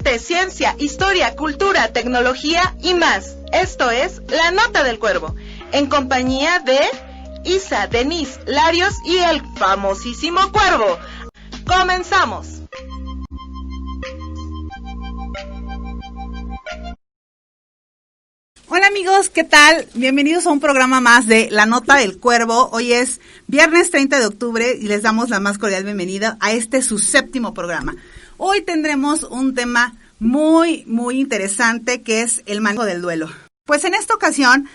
arte, ciencia, historia, cultura, tecnología y más. Esto es La Nota del Cuervo, en compañía de Isa, Denise, Larios y el famosísimo Cuervo. ¡Comenzamos! Hola amigos, ¿qué tal? Bienvenidos a un programa más de La Nota del Cuervo. Hoy es viernes 30 de octubre y les damos la más cordial bienvenida a su 7º programa. Hoy tendremos un tema muy interesante que es el manejo del duelo. Pues en esta ocasión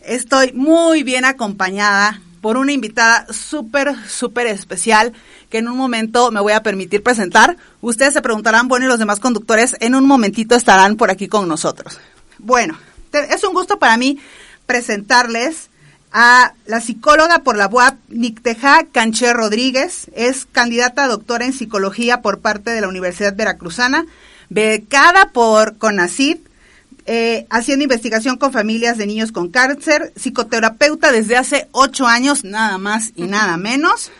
estoy muy bien acompañada por una invitada súper especial que en un momento me voy a permitir presentar. Ustedes se preguntarán, bueno, y los demás conductores en un momentito estarán por aquí con nosotros. Bueno, es un gusto para mí presentarles a la psicóloga por la UAP, Nicteja Canché Rodríguez. Es candidata a doctora en psicología por parte de la Universidad Veracruzana, becada por CONACYT, haciendo investigación con familias de niños con cáncer, psicoterapeuta desde hace 8 años, nada más y nada menos.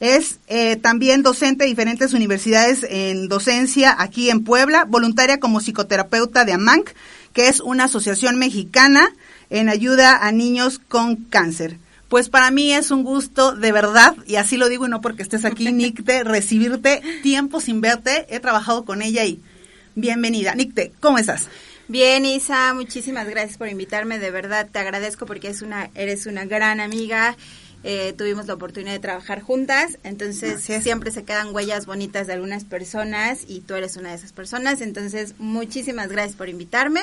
Es también docente de diferentes universidades en docencia aquí en Puebla, voluntaria como psicoterapeuta de AMANC, que es una asociación mexicana en ayuda a niños con cáncer. Pues para mí es un gusto, de verdad, y así lo digo y no porque estés aquí, Nicte, recibirte tiempo sin verte. He trabajado con ella y bienvenida. Nicte, ¿cómo estás? Bien, Isa, muchísimas gracias por invitarme, de verdad te agradezco porque eres una gran amiga. Tuvimos la oportunidad de trabajar juntas, entonces siempre se quedan huellas bonitas de algunas personas y tú eres una de esas personas, entonces muchísimas gracias por invitarme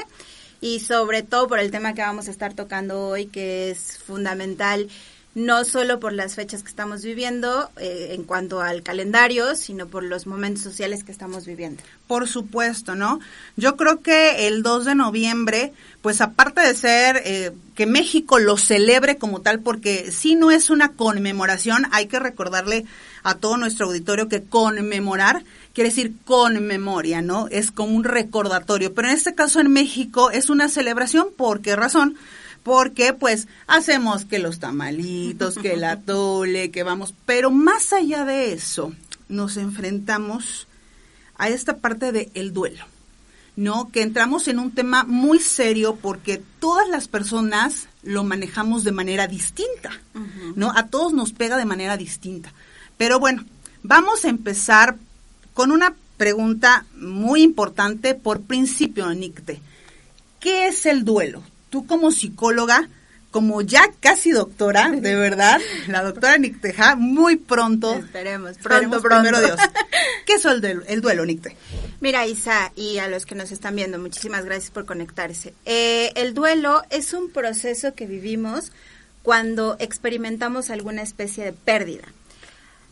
y sobre todo por el tema que vamos a estar tocando hoy, que es fundamental, no solo por las fechas que estamos viviendo en cuanto al calendario, sino por los momentos sociales que estamos viviendo. Por supuesto, ¿no? Yo creo que el 2 de noviembre, pues aparte de ser que México lo celebre como tal, porque si no es una conmemoración, hay que recordarle a todo nuestro auditorio que conmemorar quiere decir con memoria, ¿no? Es como un recordatorio, pero en este caso en México es una celebración. ¿Por qué razón? Porque pues hacemos que los tamalitos, que el atole, que vamos, pero más allá de eso, nos enfrentamos a esta parte del duelo, ¿no? Que entramos en un tema muy serio porque todas las personas lo manejamos de manera distinta, ¿no? A todos nos pega de manera distinta. Pero bueno, vamos a empezar con una pregunta muy importante por principio, Nicte. ¿Qué es el duelo? Tú como psicóloga, como ya casi doctora, de verdad, la doctora Nicteja, muy pronto. Esperemos pronto. Primero Dios. ¿Qué es el duelo, Nicte? Mira, Isa, y a los que nos están viendo, muchísimas gracias por conectarse. El duelo es un proceso que vivimos cuando experimentamos alguna especie de pérdida.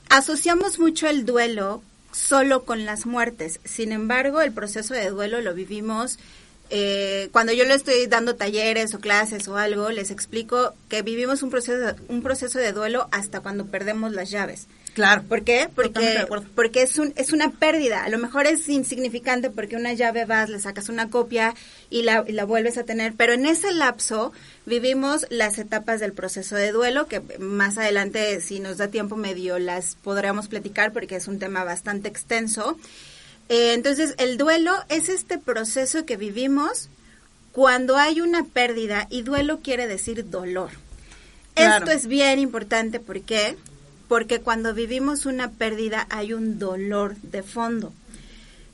Asociamos mucho el duelo solo con las muertes, sin embargo, el proceso de duelo lo vivimos. Cuando yo le estoy dando talleres o clases o algo, les explico que vivimos un proceso de duelo hasta cuando perdemos las llaves. Claro. ¿Por qué? Porque es una pérdida. A lo mejor es insignificante porque una llave vas, le sacas una copia y la vuelves a tener, pero en ese lapso vivimos las etapas del proceso de duelo, que más adelante, si nos da tiempo medio, las podremos platicar porque es un tema bastante extenso. Entonces, el duelo es este proceso que vivimos cuando hay una pérdida, y duelo quiere decir dolor. Claro. Esto es bien importante, ¿por qué? Porque cuando vivimos una pérdida hay un dolor de fondo.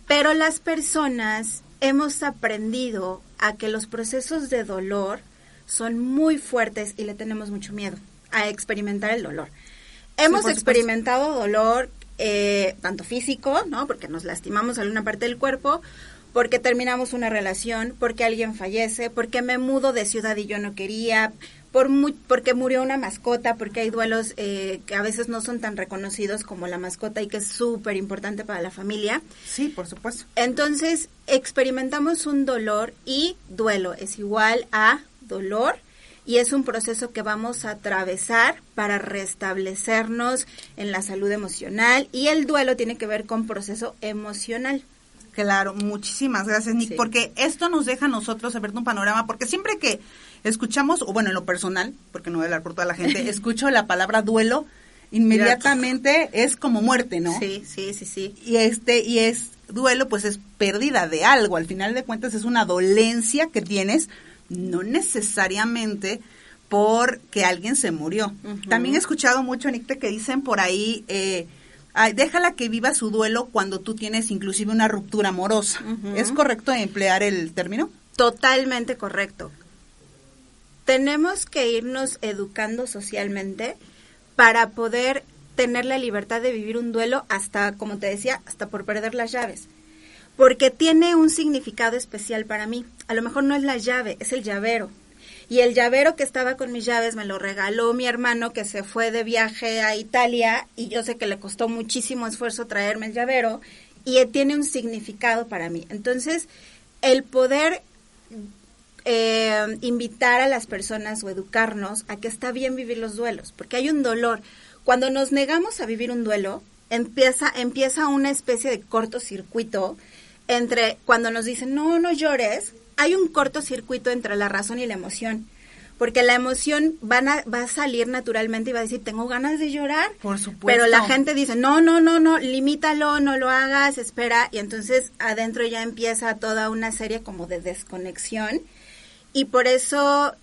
Pero las personas hemos aprendido a que los procesos de dolor son muy fuertes y le tenemos mucho miedo a experimentar el dolor. Hemos experimentado dolor tanto físico, ¿no? Porque nos lastimamos alguna parte del cuerpo, porque terminamos una relación, porque alguien fallece, porque me mudo de ciudad y yo no quería, porque murió una mascota, porque hay duelos que a veces no son tan reconocidos como la mascota y que es súper importante para la familia. Sí, por supuesto. Entonces, experimentamos un dolor, y duelo es igual a dolor, y es un proceso que vamos a atravesar para restablecernos en la salud emocional, y el duelo tiene que ver con proceso emocional. Claro, muchísimas gracias, Nick, porque esto nos deja a nosotros abierto un panorama, porque siempre que escuchamos, o bueno, en lo personal, porque no voy a hablar por toda la gente, escucho la palabra duelo, inmediatamente es como muerte, ¿no? Sí. Y es duelo pues es pérdida de algo, al final de cuentas es una dolencia que tienes, no necesariamente porque alguien se murió. También he escuchado mucho, Anita, que dicen por ahí, déjala que viva su duelo cuando tú tienes inclusive una ruptura amorosa. ¿Es correcto emplear el término? Totalmente correcto. Tenemos que irnos educando socialmente para poder tener la libertad de vivir un duelo hasta, como te decía, hasta por perder las llaves. Porque tiene un significado especial para mí. A lo mejor no es la llave, es el llavero. Y el llavero que estaba con mis llaves me lo regaló mi hermano que se fue de viaje a Italia y yo sé que le costó muchísimo esfuerzo traerme el llavero y tiene un significado para mí. Entonces, el poder invitar a las personas o educarnos a que está bien vivir los duelos, porque hay un dolor. Cuando nos negamos a vivir un duelo, empieza una especie de cortocircuito entre cuando nos dicen, no llores, hay un cortocircuito entre la razón y la emoción, porque la emoción va a salir naturalmente y va a decir, tengo ganas de llorar. Por supuesto. Pero la gente dice, no, limítalo, no lo hagas, espera, y entonces adentro ya empieza toda una serie como de desconexión, y por eso,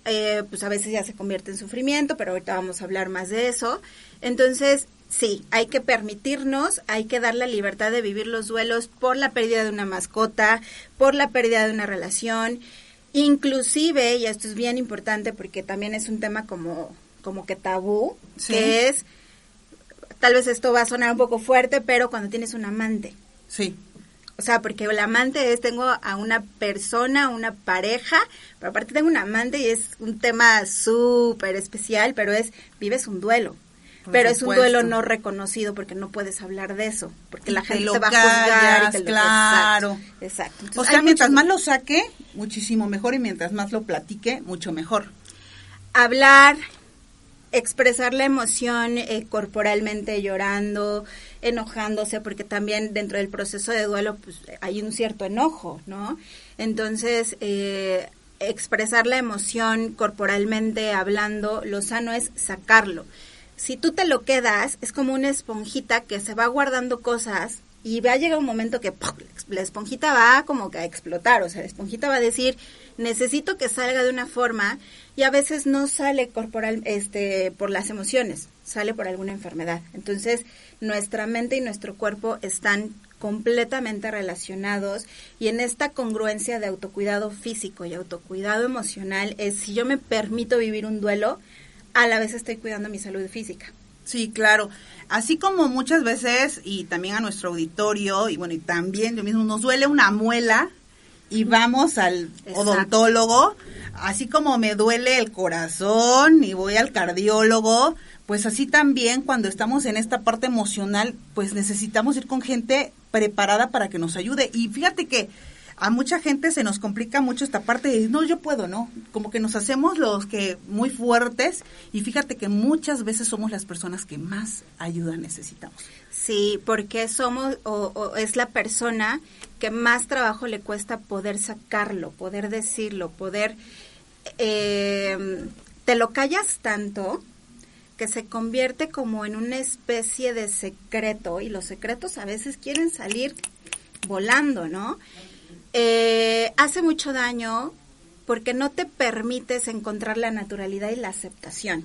pues a veces ya se convierte en sufrimiento, pero ahorita vamos a hablar más de eso. Entonces, sí, hay que permitirnos, hay que dar la libertad de vivir los duelos por la pérdida de una mascota, por la pérdida de una relación, inclusive, y esto es bien importante porque también es un tema como que tabú, sí, que es, tal vez esto va a sonar un poco fuerte, pero cuando tienes un amante. Sí. O sea, porque el amante es, tengo a una persona, una pareja, pero aparte tengo un amante y es un tema súper especial, pero vives un duelo. Pero es un duelo no reconocido porque no puedes hablar de eso, porque la gente te va a juzgar y te lo claro. Exacto. Entonces, o sea, mientras más lo saque, muchísimo mejor, y mientras más lo platique, mucho mejor. Hablar, expresar la emoción corporalmente, llorando, enojándose, porque también dentro del proceso de duelo pues hay un cierto enojo, ¿no? Entonces, expresar la emoción corporalmente, hablando, lo sano es sacarlo. Si tú te lo quedas, es como una esponjita que se va guardando cosas y va a llegar un momento que ¡pum!, la esponjita va como que a explotar, o sea, la esponjita va a decir, necesito que salga de una forma, y a veces no sale corporal, por las emociones, sale por alguna enfermedad. Entonces, nuestra mente y nuestro cuerpo están completamente relacionados, y en esta congruencia de autocuidado físico y autocuidado emocional es, si yo me permito vivir un duelo, a la vez estoy cuidando mi salud física. Sí, claro. Así como muchas veces, y también a nuestro auditorio, y bueno, y también yo mismo, nos duele una muela y vamos al odontólogo, así como me duele el corazón y voy al cardiólogo, pues así también cuando estamos en esta parte emocional, pues necesitamos ir con gente preparada para que nos ayude. Y fíjate que a mucha gente se nos complica mucho esta parte de, no, yo puedo, ¿no? Como que nos hacemos los que muy fuertes, y fíjate que muchas veces somos las personas que más ayuda necesitamos. Sí, porque somos, o es la persona que más trabajo le cuesta poder sacarlo, poder decirlo, poder, te lo callas tanto que se convierte como en una especie de secreto, y los secretos a veces quieren salir volando, ¿no? Hace mucho daño porque no te permites encontrar la naturalidad y la aceptación.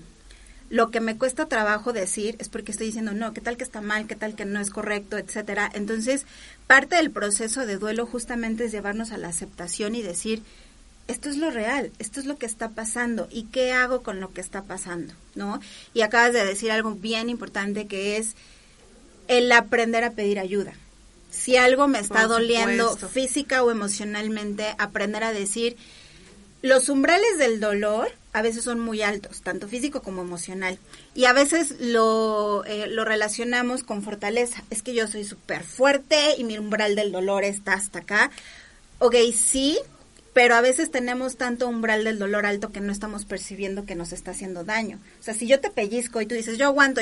Lo que me cuesta trabajo decir es porque estoy diciendo, no, qué tal que está mal, qué tal que no es correcto, etcétera. Entonces, parte del proceso de duelo justamente es llevarnos a la aceptación y decir, esto es lo real, esto es lo que está pasando, y qué hago con lo que está pasando, ¿no? Y acabas de decir algo bien importante, que es el aprender a pedir ayuda. Si algo me está doliendo física o emocionalmente, aprender a decir, los umbrales del dolor a veces son muy altos, tanto físico como emocional, y a veces lo relacionamos con fortaleza. Es que yo soy súper fuerte y mi umbral del dolor está hasta acá. Ok, sí, pero a veces tenemos tanto umbral del dolor alto que no estamos percibiendo que nos está haciendo daño. O sea, si yo te pellizco y tú dices, yo aguanto,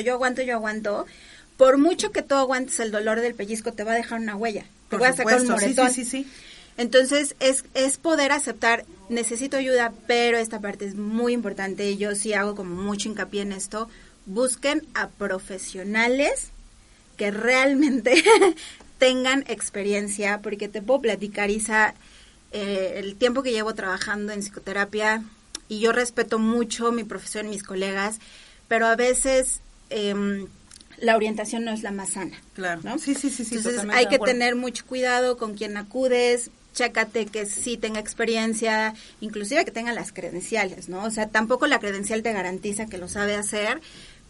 por mucho que tú aguantes el dolor del pellizco, te va a dejar una huella. Te voy a sacar un moretón. Sí. Entonces, es poder aceptar, necesito ayuda, pero esta parte es muy importante, y yo sí hago como mucho hincapié en esto. Busquen a profesionales que realmente tengan experiencia, porque te puedo platicar, Isa, el tiempo que llevo trabajando en psicoterapia, y yo respeto mucho mi profesión, mis colegas, pero a veces la orientación no es la más sana. Claro, ¿no? Sí. Entonces hay que tener mucho cuidado con quién acudes, chécate que sí tenga experiencia, inclusive que tenga las credenciales, ¿no? O sea, tampoco la credencial te garantiza que lo sabe hacer,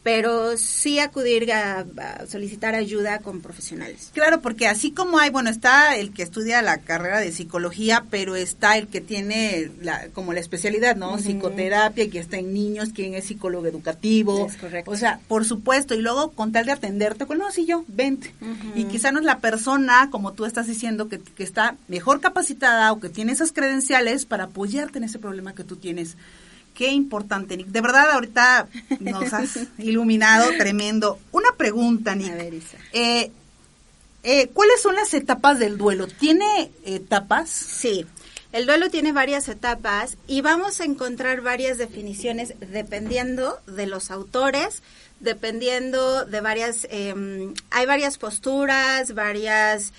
pero sí acudir a solicitar ayuda con profesionales. Claro, porque así como hay, bueno, está el que estudia la carrera de psicología, pero está el que tiene como la especialidad, ¿no? Psicoterapia, que está en niños, quien es psicólogo educativo. Es correcto. O sea, por supuesto, y luego con tal de atenderte, pues no, sí yo, vente. Y quizá no es la persona, como tú estás diciendo, que está mejor capacitada o que tiene esas credenciales para apoyarte en ese problema que tú tienes. Qué importante, Nick. De verdad, ahorita nos has iluminado tremendo. Una pregunta, Nick. A ver, Isa. ¿Cuáles son las etapas del duelo? ¿Tiene etapas? Sí, el duelo tiene varias etapas y vamos a encontrar varias definiciones dependiendo de los autores, dependiendo de varias... hay varias posturas, varias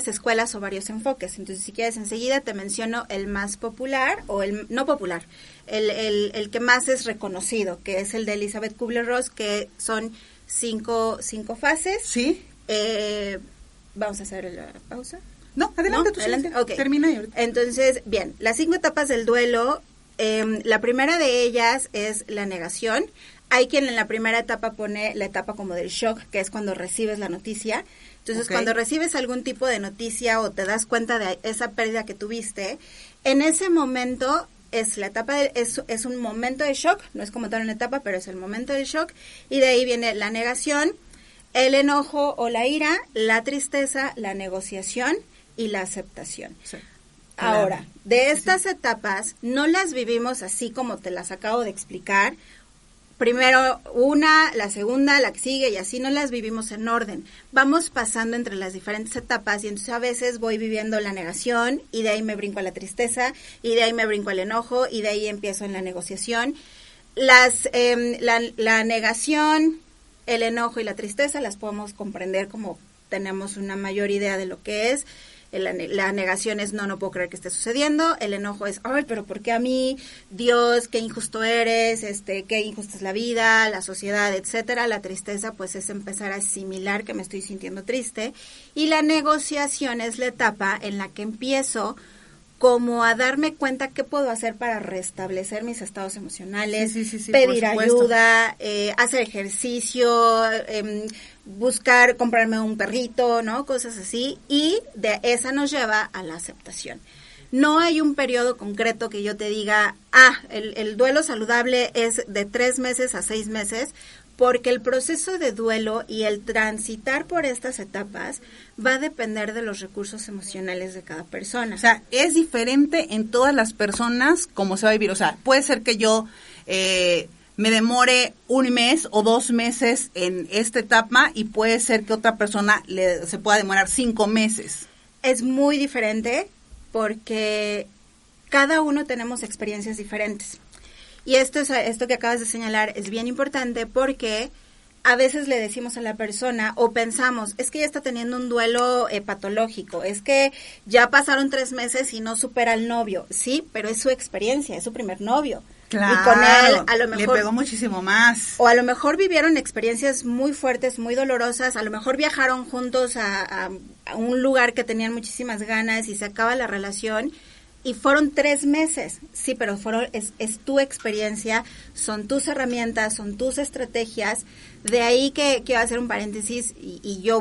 escuelas o varios enfoques. Entonces, si quieres, enseguida te menciono el más popular, o el no popular, el que más es reconocido, que es el de Elizabeth Kubler-Ross, que son cinco fases. Sí. Vamos a hacer la pausa. No, adelante, tú adelante. Sí. Okay. Termina ahorita. Entonces, bien, las 5 etapas del duelo, la primera de ellas es la negación. Hay quien en la primera etapa pone la etapa como del shock, que es cuando recibes la noticia. Entonces, cuando recibes algún tipo de noticia o te das cuenta de esa pérdida que tuviste, en ese momento es la etapa es un momento de shock, no es como tal una etapa, pero es el momento del shock, y de ahí viene la negación, el enojo o la ira, la tristeza, la negociación y la aceptación. Sí. Ahora, de estas etapas no las vivimos así como te las acabo de explicar. Primero una, la segunda, la que sigue, y así no las vivimos en orden. Vamos pasando entre las diferentes etapas, y entonces a veces voy viviendo la negación, y de ahí me brinco a la tristeza, y de ahí me brinco al enojo, y de ahí empiezo en la negociación. La negación, el enojo y la tristeza las podemos comprender como tenemos una mayor idea de lo que es. La negación es no puedo creer que esté sucediendo. El enojo es, ay, pero ¿por qué a mí? Dios, qué injusto eres, qué injusta es la vida, la sociedad, etcétera. La tristeza, pues, es empezar a asimilar que me estoy sintiendo triste. Y la negociación es la etapa en la que empiezo como a darme cuenta qué puedo hacer para restablecer mis estados emocionales, pedir ayuda, hacer ejercicio, buscar comprarme un perrito, ¿no? Cosas así, y de esa nos lleva a la aceptación. No hay un periodo concreto que yo te diga, el duelo saludable es de 3 meses a 6 meses, porque el proceso de duelo y el transitar por estas etapas va a depender de los recursos emocionales de cada persona. O sea, es diferente en todas las personas cómo se va a vivir. O sea, puede ser que yo me demore 1 mes o 2 meses en esta etapa, y puede ser que otra persona se pueda demorar 5 meses. Es muy diferente porque cada uno tenemos experiencias diferentes. Y esto que acabas de señalar es bien importante, porque a veces le decimos a la persona o pensamos, es que ella está teniendo un duelo patológico, es que ya pasaron 3 meses y no supera al novio. Sí, pero es su experiencia, es su primer novio. Claro, y con él a lo mejor le pegó muchísimo más. O a lo mejor vivieron experiencias muy fuertes, muy dolorosas, a lo mejor viajaron juntos a un lugar que tenían muchísimas ganas y se acaba la relación. Y fueron 3 meses, sí, pero es tu experiencia, son tus herramientas, son tus estrategias. De ahí que quiero hacer un paréntesis, y yo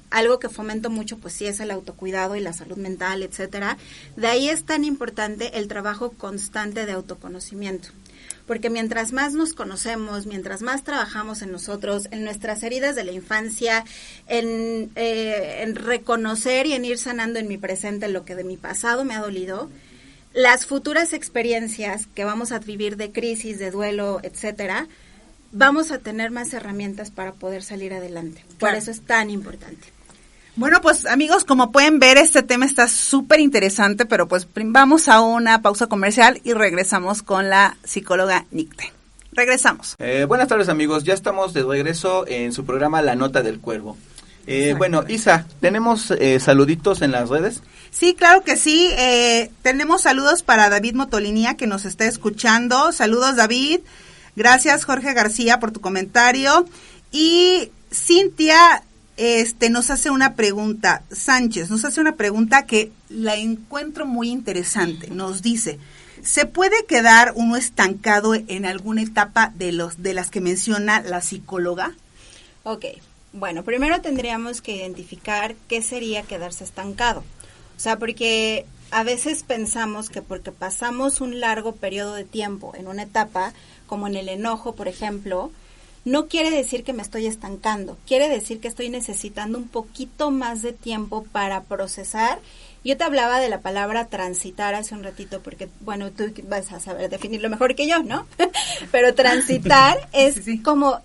algo que fomento mucho, pues sí, es el autocuidado y la salud mental, etcétera. De ahí es tan importante el trabajo constante de autoconocimiento. Porque mientras más nos conocemos, mientras más trabajamos en nosotros, en nuestras heridas de la infancia, en reconocer y en ir sanando en mi presente lo que de mi pasado me ha dolido, las futuras experiencias que vamos a vivir de crisis, de duelo, etcétera, vamos a tener más herramientas para poder salir adelante. Por eso es tan importante. Bueno, pues amigos, como pueden ver, este tema está súper interesante, pero pues vamos a una pausa comercial y regresamos con la psicóloga Nicte. Regresamos. Buenas tardes, amigos, ya estamos de regreso en su programa La Nota del Cuervo. Bueno, Isa, ¿tenemos saluditos en las redes? Sí, claro que sí. Tenemos saludos para David Motolinía, que nos está escuchando. Saludos, David. Gracias, Jorge García, por tu comentario. Y Cintia nos hace una pregunta. Sánchez nos hace una pregunta que la encuentro muy interesante. Nos dice, ¿se puede quedar uno estancado en alguna etapa de las que menciona la psicóloga? Ok, bueno, primero tendríamos que identificar qué sería quedarse estancado. O sea, porque a veces pensamos que porque pasamos un largo periodo de tiempo en una etapa, como en el enojo, por ejemplo, no quiere decir que me estoy estancando, quiere decir que estoy necesitando un poquito más de tiempo para procesar. Yo te hablaba de la palabra transitar hace un ratito, porque, bueno, tú vas a saber definirlo mejor que yo, ¿no? Pero transitar es sí. Como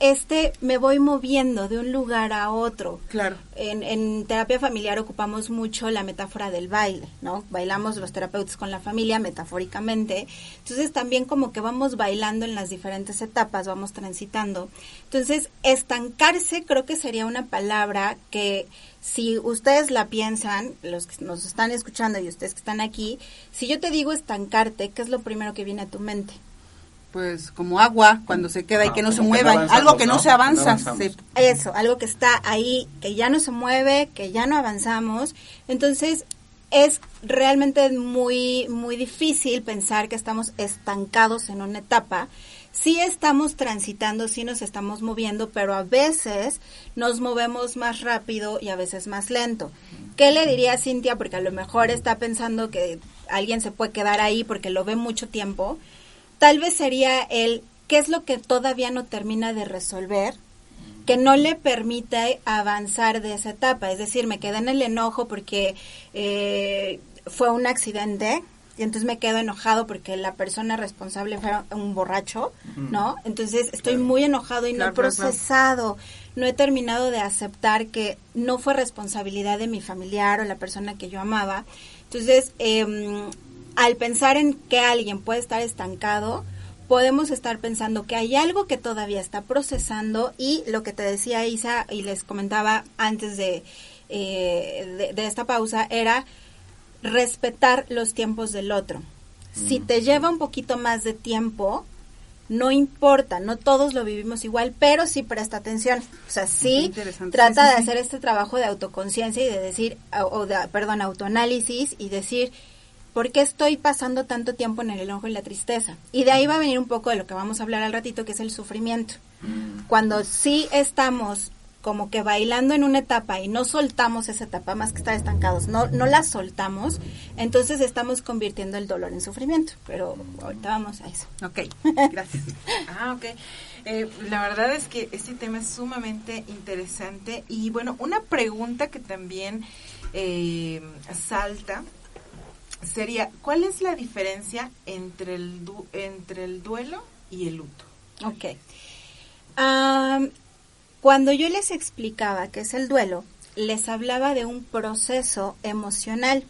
me voy moviendo de un lugar a otro. Claro. En terapia familiar ocupamos mucho la metáfora del baile, ¿no? Bailamos los terapeutas con la familia metafóricamente. Entonces también como que vamos bailando en las diferentes etapas, vamos transitando. Entonces, estancarse creo que sería una palabra que, si ustedes la piensan, los que nos están escuchando y ustedes que están aquí, si yo te digo estancarte, ¿qué es lo primero que viene a tu mente? Pues como agua cuando se queda y que no se mueva, algo que no se avanza. Eso, algo que está ahí, que ya no se mueve, que ya no avanzamos. Entonces, es realmente muy, muy difícil pensar que estamos estancados en una etapa. Sí estamos transitando, sí nos estamos moviendo, pero a veces nos movemos más rápido y a veces más lento. ¿Qué le diría a Cintia? Porque a lo mejor está pensando que alguien se puede quedar ahí porque lo ve mucho tiempo. Tal vez sería ¿qué es lo que todavía no termina de resolver? Que no le permite avanzar de esa etapa. Es decir, me quedé en el enojo porque fue un accidente, y entonces me quedo enojado porque la persona responsable fue un borracho, ¿no? Entonces estoy muy enojado y no he procesado, no he terminado de aceptar que no fue responsabilidad de mi familiar o la persona que yo amaba. Entonces, al pensar en que alguien puede estar estancado, podemos estar pensando que hay algo que todavía está procesando, y lo que te decía Isa y les comentaba antes de esta pausa era respetar los tiempos del otro. Si te lleva un poquito más de tiempo, no importa, no todos lo vivimos igual, pero sí presta atención. O sea, sí trata de hacer este trabajo de autoconciencia y de decir, autoanálisis y decir, ¿por qué estoy pasando tanto tiempo en el enojo y la tristeza? Y de ahí va a venir un poco de lo que vamos a hablar al ratito, que es el sufrimiento. Cuando sí estamos como que bailando en una etapa y no soltamos esa etapa, más que estar estancados, no la soltamos, entonces estamos convirtiendo el dolor en sufrimiento. Pero ahorita vamos a eso. Ok, gracias. Ok. La verdad es que este tema es sumamente interesante. Y bueno, una pregunta que también salta sería, ¿cuál es la diferencia entre el duelo y el luto? Ok. Cuando yo les explicaba qué es el duelo, les hablaba de un proceso emocional.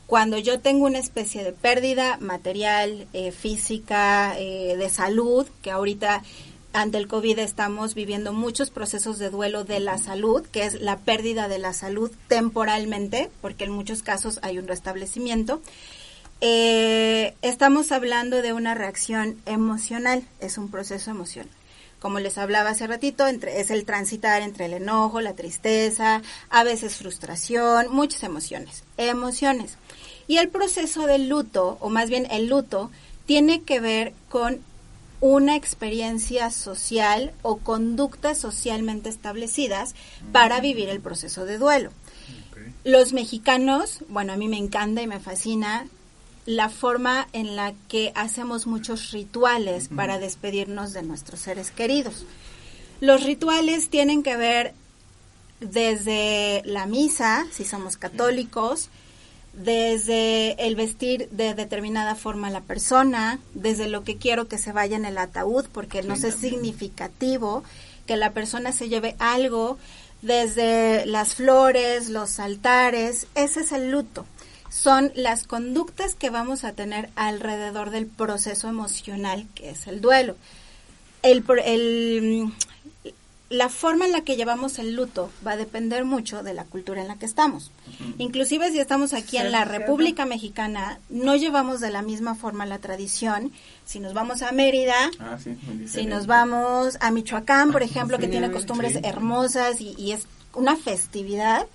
Cuando yo tengo una especie de pérdida material, física, de salud, que ahorita ante el COVID estamos viviendo muchos procesos de duelo de la salud, que es la pérdida de la salud temporalmente, porque en muchos casos hay un restablecimiento. Estamos hablando de una reacción emocional, es un proceso emocional. Como les hablaba hace ratito, es el transitar entre el enojo, la tristeza, a veces frustración, muchas emociones. Y el proceso del luto, o más bien el luto, tiene que ver con una experiencia social o conductas socialmente establecidas para vivir el proceso de duelo. Okay. Los mexicanos, bueno, a mí me encanta y me fascina la forma en la que hacemos muchos rituales para despedirnos de nuestros seres queridos. Los rituales tienen que ver desde la misa, si somos católicos, desde el vestir de determinada forma a la persona, desde lo que quiero que se vaya en el ataúd, porque nos es significativo que la persona se lleve algo, desde las flores, los altares. Ese es el luto. Son las conductas que vamos a tener alrededor del la forma en la que llevamos el luto va a depender mucho de la cultura en la que estamos. Inclusive si estamos aquí en la República Mexicana, no llevamos de la misma forma la tradición. Si nos vamos a Mérida, si nos vamos a Michoacán, por ejemplo, que tiene costumbres hermosas y es una festividad,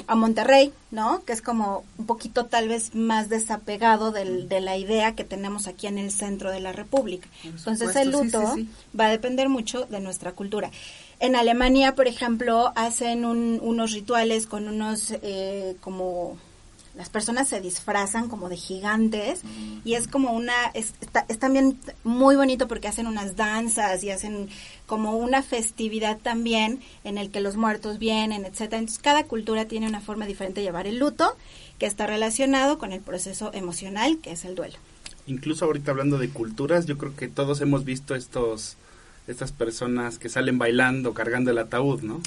a Monterrey, ¿no? Que es como un poquito tal vez más desapegado de la idea que tenemos aquí en el centro de la República. Entonces el luto va a depender mucho de nuestra cultura. En Alemania, por ejemplo, hacen unos rituales con unos como las personas se disfrazan como de gigantes y es como es también muy bonito porque hacen unas danzas y hacen como una festividad también en el que los muertos vienen, etcétera. Entonces cada cultura tiene una forma diferente de llevar el luto que está relacionado con el proceso emocional que es el duelo. Incluso ahorita hablando de culturas, yo creo que todos hemos visto estas personas que salen bailando, cargando el ataúd, ¿no?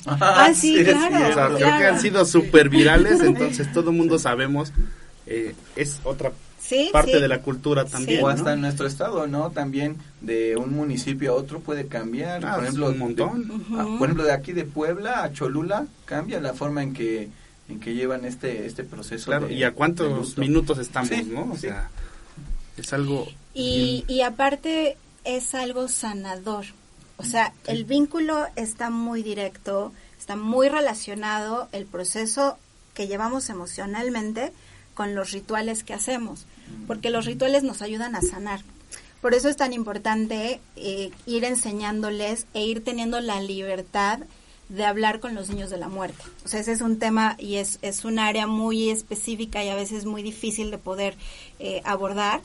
Sí, claro. Sí, o sea, creo que han sido súper virales, entonces todo el mundo sabemos, es otra parte de la cultura también, o ¿no? hasta en nuestro estado, ¿no? También de un municipio a otro puede cambiar, por ejemplo, un montón. Por ejemplo, de aquí de Puebla a Cholula cambia la forma en que llevan este proceso. Claro, y a cuántos minutos estamos, ¿no? O sea, es algo... Y aparte es algo sanador. O sea, el vínculo está muy directo, está muy relacionado el proceso que llevamos emocionalmente con los rituales que hacemos, porque los rituales nos ayudan a sanar. Por eso es tan importante ir enseñándoles e ir teniendo la libertad de hablar con los niños de la muerte. O sea, ese es un tema y es un área muy específica y a veces muy difícil de poder abordar,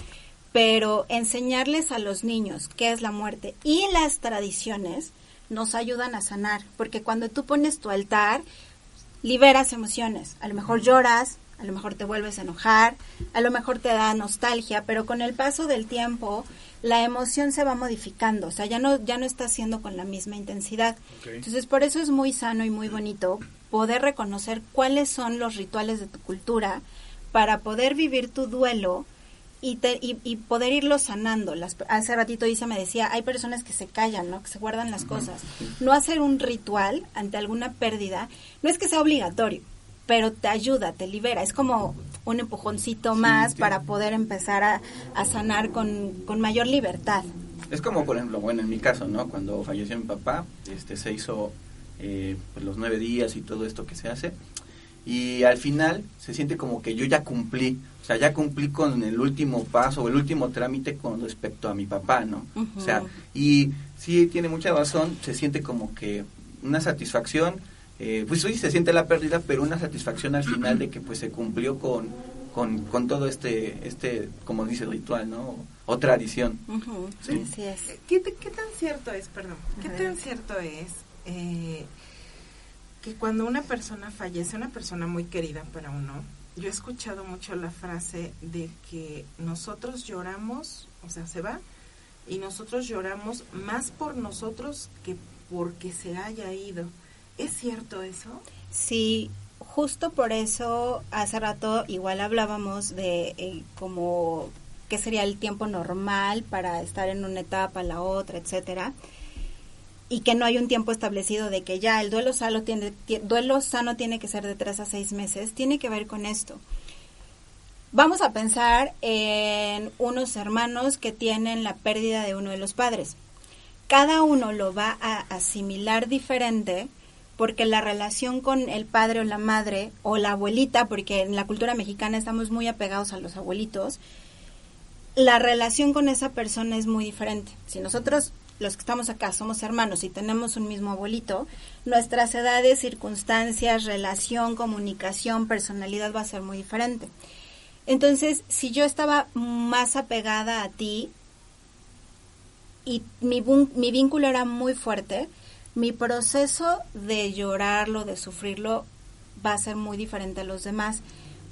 pero enseñarles a los niños qué es la muerte y las tradiciones nos ayudan a sanar, porque cuando tú pones tu altar, liberas emociones, a lo mejor lloras, a lo mejor te vuelves a enojar, a lo mejor te da nostalgia, pero con el paso del tiempo la emoción se va modificando, o sea, ya no está siendo con la misma intensidad. Entonces, por eso es muy sano y muy bonito poder reconocer cuáles son los rituales de tu cultura para poder vivir tu duelo y poder irlo sanando. Hace ratito Isa me decía, hay personas que se callan, ¿no? Que se guardan las cosas. No hacer un ritual ante alguna pérdida, no es que sea obligatorio, pero te ayuda, te libera. Es como un empujoncito más para poder empezar a sanar con mayor libertad. Es como, por ejemplo, bueno, en mi caso, ¿no? Cuando falleció mi papá, se hizo pues los 9 días y todo esto que se hace. Y al final se siente como que yo ya cumplí, o sea, ya cumplí con el último paso o el último trámite con respecto a mi papá, ¿no? O sea, y sí tiene mucha razón, se siente como que una satisfacción, pues sí se siente la pérdida, pero una satisfacción al final de que pues se cumplió con todo este, como dice, ritual, ¿no? O tradición. ¿Sí? Así es. ¿Qué tan cierto es, qué tan cierto es que cuando una persona fallece, una persona muy querida para uno, yo he escuchado mucho la frase de que nosotros lloramos, o sea, se va, y nosotros lloramos más por nosotros que porque se haya ido? ¿Es cierto eso? Sí, justo por eso hace rato igual hablábamos de como qué sería el tiempo normal para estar en una etapa, la otra, etcétera. Y que no hay un tiempo establecido de que ya el duelo sano tiene que ser de 3 a 6 meses, tiene que ver con esto. Vamos a pensar en unos hermanos que tienen la pérdida de uno de los padres. Cada uno lo va a asimilar diferente porque la relación con el padre o la madre o la abuelita, porque en la cultura mexicana estamos muy apegados a los abuelitos, la relación con esa persona es muy diferente. Si nosotros, los que estamos acá, somos hermanos y tenemos un mismo abuelito, nuestras edades, circunstancias, relación, comunicación, personalidad va a ser muy diferente. Entonces, si yo estaba más apegada a ti y mi vínculo era muy fuerte, mi proceso de llorarlo, de sufrirlo, va a ser muy diferente a los demás.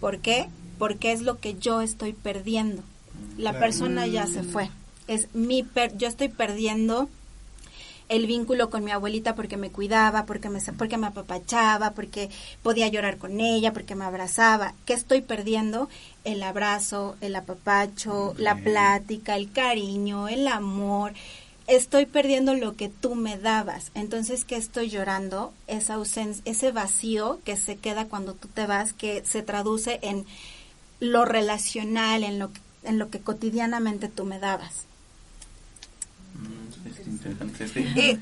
¿Por qué? Porque es lo que yo estoy perdiendo. La persona ya se fue. Yo estoy perdiendo el vínculo con mi abuelita porque me cuidaba, porque me apapachaba, porque podía llorar con ella, porque me abrazaba. ¿Qué estoy perdiendo? El abrazo, el apapacho, la plática, el cariño, el amor. estoy perdiendo lo que tú me dabas. Entonces, ¿qué estoy llorando? Esa ausencia, ese vacío que se queda cuando tú te vas, que se traduce en lo relacional, en lo que cotidianamente tú me dabas.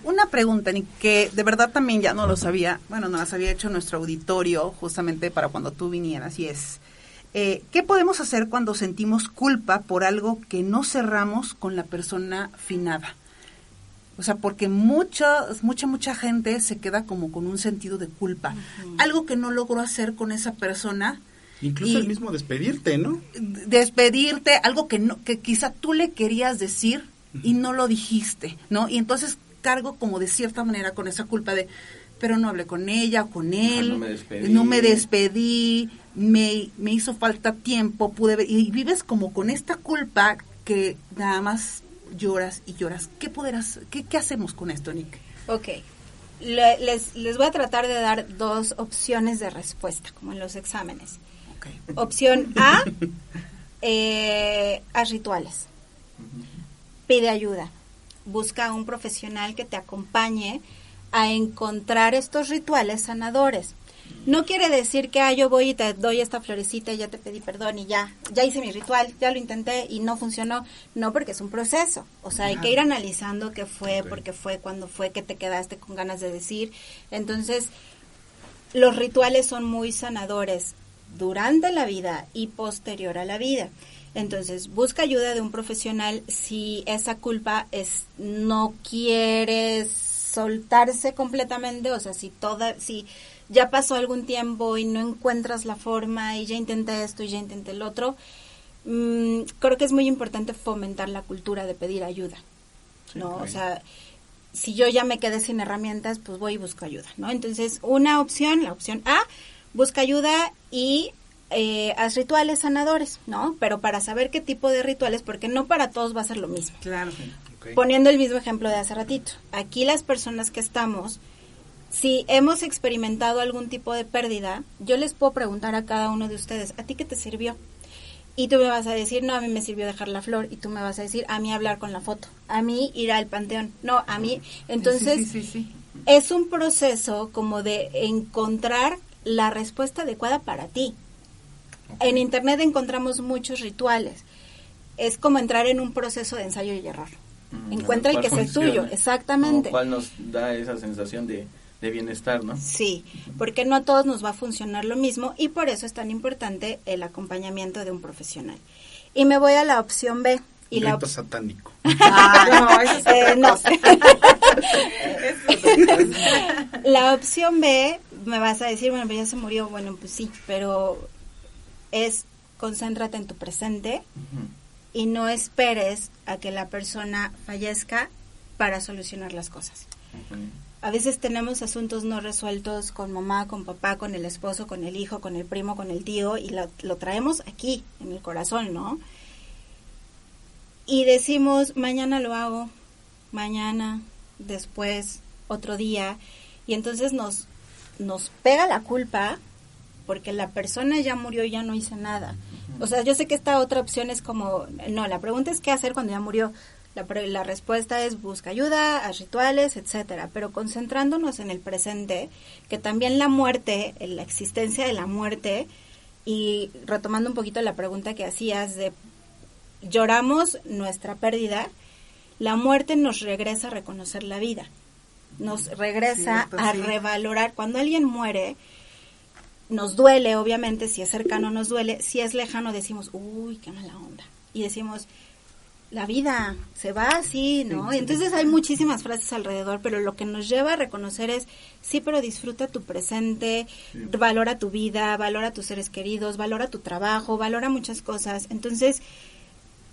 Una pregunta, Nick, que de verdad también ya no lo sabía, bueno, no las había hecho nuestro auditorio justamente para cuando tú vinieras, y es, ¿qué podemos hacer cuando sentimos culpa por algo que no cerramos con la persona finada? O sea, porque mucha gente se queda como con un sentido de culpa. Uh-huh. Algo que no logró hacer con esa persona. Incluso el mismo despedirte, ¿no? Despedirte, algo que quizá tú le querías decir y no lo dijiste, ¿no? Y entonces cargo como de cierta manera con esa culpa de, pero no hablé con ella o con él, no me despedí, me hizo falta tiempo, pude ver, y vives como con esta culpa que nada más lloras y lloras. ¿Qué hacemos con esto, Nick? Ok, les voy a tratar de dar 2 opciones de respuesta, como en los exámenes. Okay. Opción A, haz rituales. Pide ayuda. Busca a un profesional que te acompañe a encontrar estos rituales sanadores. No quiere decir que yo voy y te doy esta florecita y ya te pedí perdón y ya hice mi ritual, ya lo intenté y no funcionó. No, porque es un proceso. O sea, hay que ir analizando qué fue, por qué fue, cuándo fue, qué te quedaste con ganas de decir. Entonces, los rituales son muy sanadores durante la vida y posterior a la vida. Entonces, busca ayuda de un profesional si esa culpa no quiere soltarse completamente, o sea, si ya pasó algún tiempo y no encuentras la forma y ya intenté esto y ya intenté el otro, creo que es muy importante fomentar la cultura de pedir ayuda, ¿no? Sí, okay. O sea, si yo ya me quedé sin herramientas, pues voy y busco ayuda, ¿no? Entonces, la opción A, busca ayuda y haz rituales sanadores, ¿no? Pero para saber qué tipo de rituales, porque no para todos va a ser lo mismo. Claro. Okay. Poniendo el mismo ejemplo de hace ratito. Aquí las personas que estamos, si hemos experimentado algún tipo de pérdida, yo les puedo preguntar a cada uno de ustedes, ¿a ti qué te sirvió? Y tú me vas a decir, no, a mí me sirvió dejar la flor. Y tú me vas a decir, a mí hablar con la foto. A mí ir al panteón. No, a mí. Entonces, sí. Es un proceso como de encontrar la respuesta adecuada para ti. Okay. En Internet encontramos muchos rituales. Es como entrar en un proceso de ensayo y error. Encuentra el que es el tuyo, exactamente. ¿Cuál nos da esa sensación de bienestar, no? Sí, porque no a todos nos va a funcionar lo mismo y por eso es tan importante el acompañamiento de un profesional. Y me voy a la opción B. Y rito satánico. No, eso no. La opción B, me vas a decir, bueno, pues ya se murió. Bueno, pues sí, pero es concéntrate en tu presente. Uh-huh. Y no esperes a que la persona fallezca para solucionar las cosas. Uh-huh. A veces tenemos asuntos no resueltos con mamá, con papá, con el esposo, con el hijo, con el primo, con el tío, y lo traemos aquí, en el corazón, ¿no? Y decimos, mañana lo hago, mañana, después, otro día, y entonces nos pega la culpa porque la persona ya murió y ya no hice nada. O sea, yo sé que esta otra opción es como, no, la pregunta es qué hacer cuando ya murió. La respuesta es busca ayuda, haz rituales, etcétera, pero concentrándonos en el presente, que también la muerte, la existencia de la muerte, y retomando un poquito la pregunta que hacías de lloramos nuestra pérdida, la muerte nos regresa a reconocer la vida, nos regresa a revalorar. Cuando alguien muere, nos duele, obviamente, si es cercano nos duele, si es lejano decimos, uy, qué mala onda, y decimos, la vida se va así, ¿no? Sí, entonces hay muchísimas frases alrededor, pero lo que nos lleva a reconocer es, sí, pero disfruta tu presente, valora tu vida, valora tus seres queridos, valora tu trabajo, valora muchas cosas. Entonces,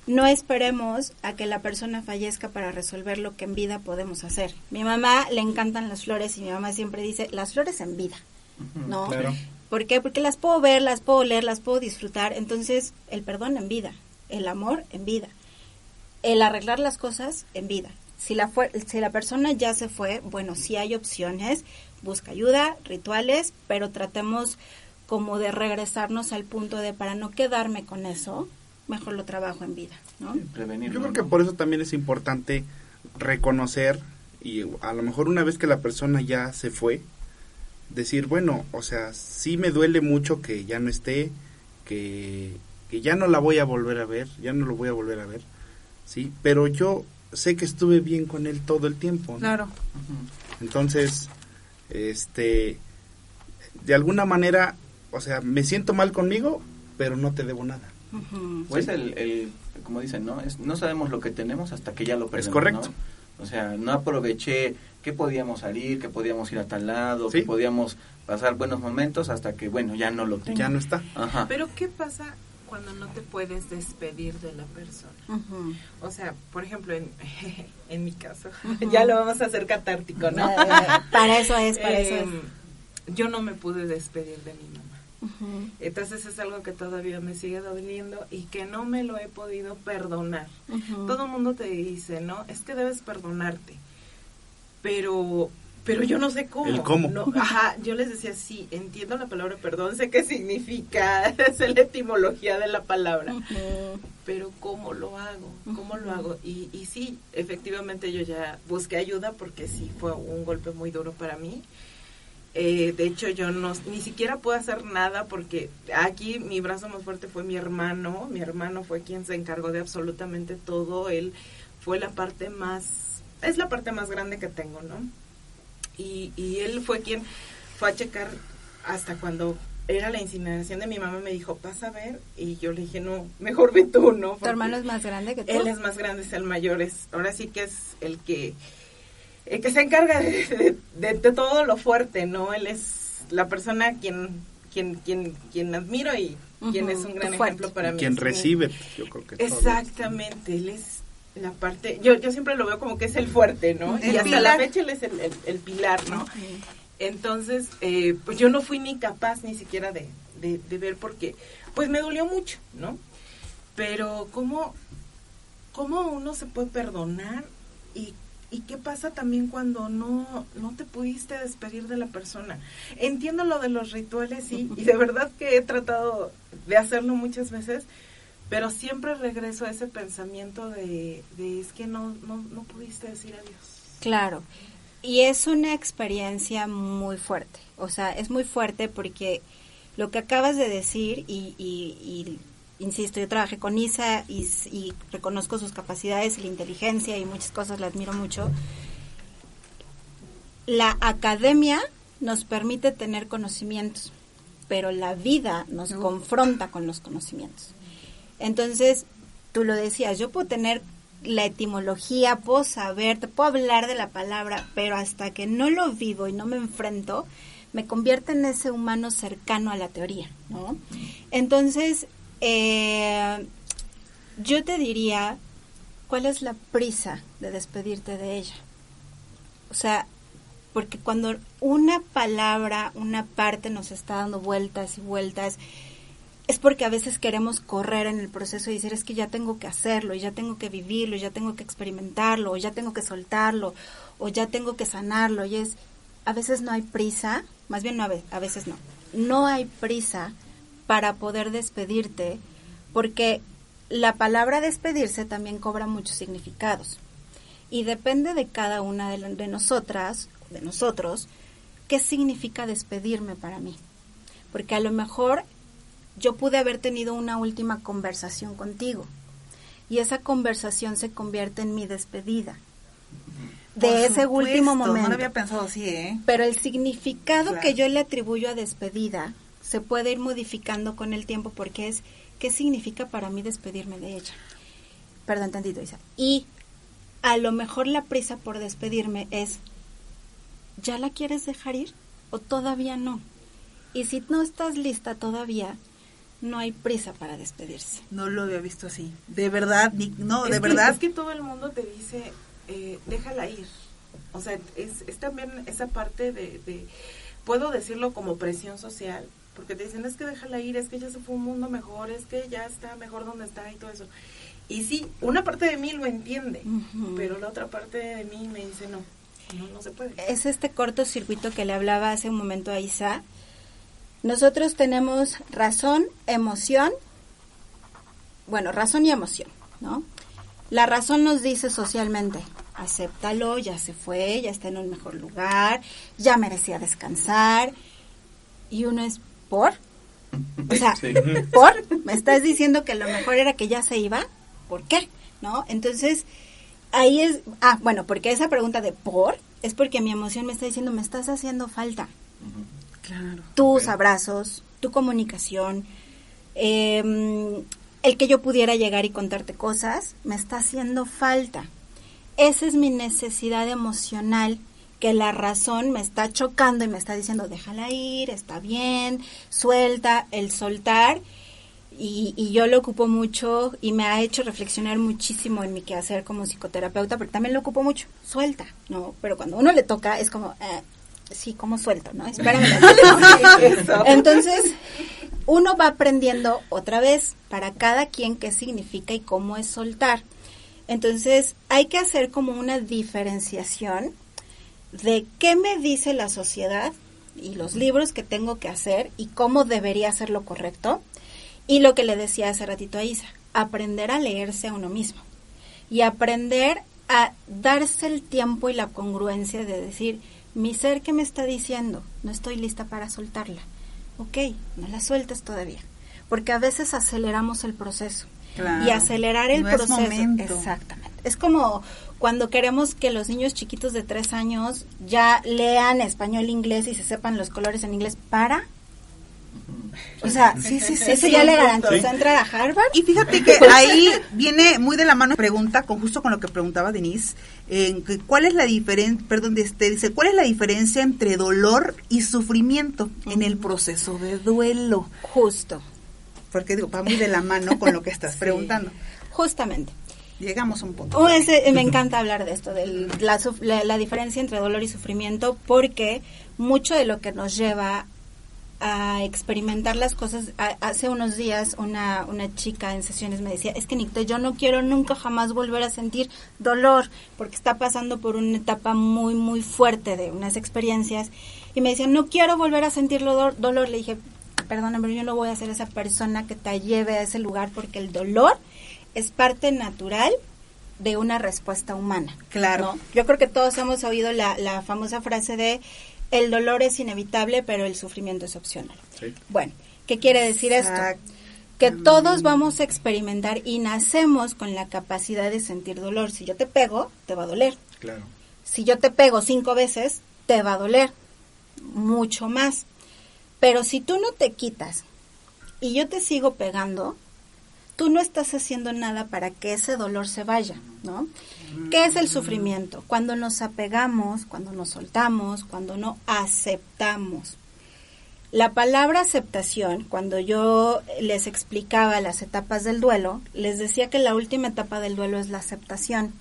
no esperemos a que la persona fallezca para resolver lo que en vida podemos hacer. Mi mamá le encantan las flores y mi mamá siempre dice, las flores en vida, ¿no? Claro. ¿Por qué? Porque las puedo ver, las puedo oler, las puedo disfrutar. Entonces, el perdón en vida, el amor en vida. El arreglar las cosas en vida. Si la persona ya se fue, bueno, sí hay opciones, busca ayuda, rituales, pero tratemos como de regresarnos al punto de para no quedarme con eso, mejor lo trabajo en vida, ¿no? Sí, prevenir. Yo creo que por eso también es importante reconocer, y a lo mejor una vez que la persona ya se fue, decir, bueno, o sea, sí me duele mucho que ya no esté, que ya no la voy a volver a ver, ya no lo voy a volver a ver, sí, pero yo sé que estuve bien con él todo el tiempo, ¿no? Claro. Entonces, de alguna manera, o sea, me siento mal conmigo, pero no te debo nada. Pues como dicen, ¿no? No sabemos lo que tenemos hasta que ya lo perdemos. Es correcto. ¿No? O sea, no aproveché que podíamos salir, que podíamos ir a tal lado, Sí. que podíamos pasar buenos momentos hasta que, bueno, ya no lo tengo. Ya no está. Ajá. Pero ¿qué pasa cuando no te puedes despedir de la persona? Ujú. O sea, por ejemplo, en mi caso, ya lo vamos a hacer catártico, ¿no? Para eso es. Yo no me pude despedir de mi mamá. Ujú. Entonces es algo que todavía me sigue doliendo y que no me lo he podido perdonar. Ujú. Todo el mundo te dice, ¿no? Es que debes perdonarte. Pero yo no sé cómo. ¿El cómo? No, ajá, yo les decía, sí, entiendo la palabra perdón, sé qué significa, sé la etimología de la palabra. Ujú. Pero ¿cómo lo hago? ¿Cómo lo hago? Y sí, efectivamente yo ya busqué ayuda porque sí fue un golpe muy duro para mí. De hecho, yo ni siquiera puedo hacer nada porque aquí mi brazo más fuerte fue mi hermano. Mi hermano fue quien se encargó de absolutamente todo. Él fue es la parte más grande que tengo, ¿no? Y él fue quien fue a checar hasta cuando era la incineración de mi mamá. Me dijo, pasa a ver, y yo le dije, no, mejor ve tú, ¿no? ¿Tu hermano es más grande que tú? Él es más grande, es el mayor, ahora sí que es el que se encarga de todo lo fuerte, ¿no? Él es la persona quien admiro y quien es un gran ejemplo para mí. Quien Es recibe, yo creo que exactamente, él es la parte, yo siempre lo veo como que es el fuerte, ¿no? El y hasta pilar. la fecha él es el pilar, ¿no? Entonces, pues yo no fui ni capaz ni siquiera de ver porque, pues me dolió mucho, ¿no? Pero ¿cómo uno se puede perdonar y qué pasa también cuando no te pudiste despedir de la persona? Entiendo lo de los rituales y de verdad que he tratado de hacerlo muchas veces, pero siempre regreso a ese pensamiento de es que no pudiste decir adiós. Claro, y es una experiencia muy fuerte, o sea, es muy fuerte porque lo que acabas de decir y insisto, yo trabajé con Isa y reconozco sus capacidades y la inteligencia y muchas cosas, la admiro mucho. La academia nos permite tener conocimientos, pero la vida nos confronta con los conocimientos. Entonces, tú lo decías, yo puedo tener la etimología, puedo saber, te puedo hablar de la palabra, pero hasta que no lo vivo y no me enfrento, me convierte en ese humano cercano a la teoría, ¿no? Entonces, yo te diría, ¿cuál es la prisa de despedirte de ella? O sea, porque cuando una palabra, una parte nos está dando vueltas y vueltas, es porque a veces queremos correr en el proceso y decir, es que ya tengo que hacerlo, ya tengo que vivirlo, ya tengo que experimentarlo, o ya tengo que soltarlo, o ya tengo que sanarlo, y a veces no hay prisa, más bien no, a veces no hay prisa para poder despedirte, porque la palabra despedirse también cobra muchos significados, y depende de cada una de nosotros, qué significa despedirme para mí, porque a lo mejor yo pude haber tenido una última conversación contigo y esa conversación se convierte en mi despedida de ese último momento. No lo había pensado así, ¿eh? Pero el significado Claro. que yo le atribuyo a despedida se puede ir modificando con el tiempo porque es ¿qué significa para mí despedirme de ella? Perdón, tantito, Isa. Y a lo mejor la prisa por despedirme es ¿ya la quieres dejar ir o todavía no? Y si no estás lista todavía, no hay prisa para despedirse. No lo había visto así. De verdad, de Es verdad. que todo el mundo te dice, déjala ir. O sea, es también esa parte de, puedo decirlo como presión social, porque te dicen, es que déjala ir, es que ya se fue a un mundo mejor, es que ya está mejor donde está y todo eso. Y sí, una parte de mí lo entiende, pero la otra parte de mí me dice, no se puede. Es este cortocircuito que le hablaba hace un momento a Isa. Nosotros tenemos razón y emoción, ¿no? La razón nos dice socialmente, acéptalo, ya se fue, ya está en un mejor lugar, ya merecía descansar. Y uno es, ¿por? O sea, Sí. ¿por? ¿Me estás diciendo que lo mejor era que ya se iba? ¿Por qué? ¿No? Entonces, ahí es, bueno, porque esa pregunta de ¿por? Es porque mi emoción me está diciendo, me estás haciendo falta. Claro. Tus abrazos, tu comunicación, el que yo pudiera llegar y contarte cosas, me está haciendo falta. Esa es mi necesidad emocional, que la razón me está chocando y me está diciendo, déjala ir, está bien, suelta, el soltar. Y yo lo ocupo mucho y me ha hecho reflexionar muchísimo en mi quehacer como psicoterapeuta, pero también lo ocupo mucho, suelta, ¿no? Pero cuando uno le toca es como, sí, ¿cómo suelto, no? Espérame. ¿No? Entonces, uno va aprendiendo otra vez para cada quien qué significa y cómo es soltar. Entonces, hay que hacer como una diferenciación de qué me dice la sociedad y los libros que tengo que hacer y cómo debería hacer lo correcto. Y lo que le decía hace ratito a Isa, aprender a leerse a uno mismo y aprender a darse el tiempo y la congruencia de decir, mi ser que me está diciendo, no estoy lista para soltarla. Ok, no la sueltes todavía, porque a veces aceleramos el proceso. Claro. Y acelerar el No es proceso. momento. Exactamente. Es como cuando queremos que los niños chiquitos de 3 años ya lean español, inglés y se sepan los colores en inglés para... O sea, Sí, eso ya le garantiza entrar a Harvard. Y fíjate que ahí viene muy de la mano pregunta, justo con lo que preguntaba Denise, ¿cuál es la diferencia, dice, ¿cuál es la diferencia entre dolor y sufrimiento en el proceso de duelo? Justo. Porque digo, va muy de la mano con lo que estás preguntando. Justamente. Llegamos un punto. Me encanta hablar de esto, de la diferencia entre dolor y sufrimiento, porque mucho de lo que nos lleva a experimentar las cosas, hace unos días una chica en sesiones me decía, es que Nicte, yo no quiero nunca jamás volver a sentir dolor, porque está pasando por una etapa muy, muy fuerte de unas experiencias, y me decía, no quiero volver a sentir dolor. Le dije, perdona, pero yo no voy a ser esa persona que te lleve a ese lugar, porque el dolor es parte natural de una respuesta humana. Claro. ¿No? Yo creo que todos hemos oído la famosa frase de el dolor es inevitable, pero el sufrimiento es opcional. Sí. Bueno, ¿qué quiere decir esto? Que todos vamos a experimentar y nacemos con la capacidad de sentir dolor. Si yo te pego, te va a doler. Claro. Si yo te pego 5 veces, te va a doler mucho más. Pero si tú no te quitas y yo te sigo pegando, tú no estás haciendo nada para que ese dolor se vaya, ¿no? ¿Qué es el sufrimiento? Cuando nos apegamos, cuando nos soltamos, cuando no aceptamos. La palabra aceptación, cuando yo les explicaba las etapas del duelo, les decía que la última etapa del duelo es la aceptación.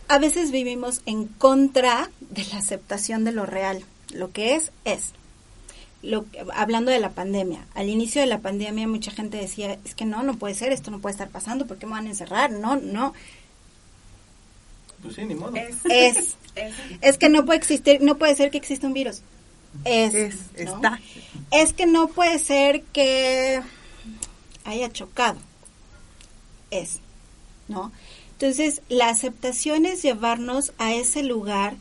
A veces vivimos en contra de la aceptación de lo real. Lo que es. Hablando de la pandemia, al inicio de la pandemia mucha gente decía, es que no puede ser, esto no puede estar pasando, ¿por qué me van a encerrar? No. Pues sí, ni modo. Es que no puede existir, no puede ser que exista un virus. ¿no? Está. Es que no puede ser que haya chocado. ¿No? Entonces, la aceptación es llevarnos a ese lugar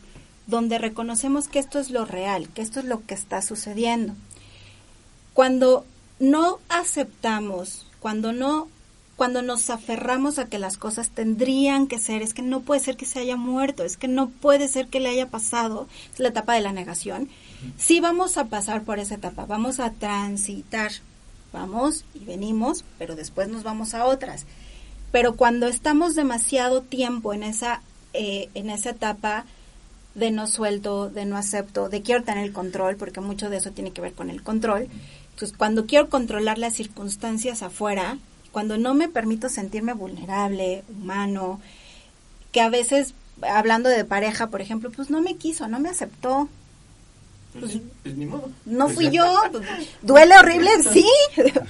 donde reconocemos que esto es lo real, que esto es lo que está sucediendo. Cuando no aceptamos, cuando nos aferramos a que las cosas tendrían que ser, es que no puede ser que se haya muerto, es que no puede ser que le haya pasado, es la etapa de la negación. Sí vamos a pasar por esa etapa, vamos a transitar, vamos y venimos, pero después nos vamos a otras. Pero cuando estamos demasiado tiempo en esa etapa de no suelto, de no acepto, de quiero tener el control, porque mucho de eso tiene que ver con el control. Entonces, cuando quiero controlar las circunstancias afuera, cuando no me permito sentirme vulnerable, humano, que a veces, hablando de pareja, por ejemplo, pues no me quiso, no me aceptó. Pues ni modo. No fui yo, pues, duele horrible, sí.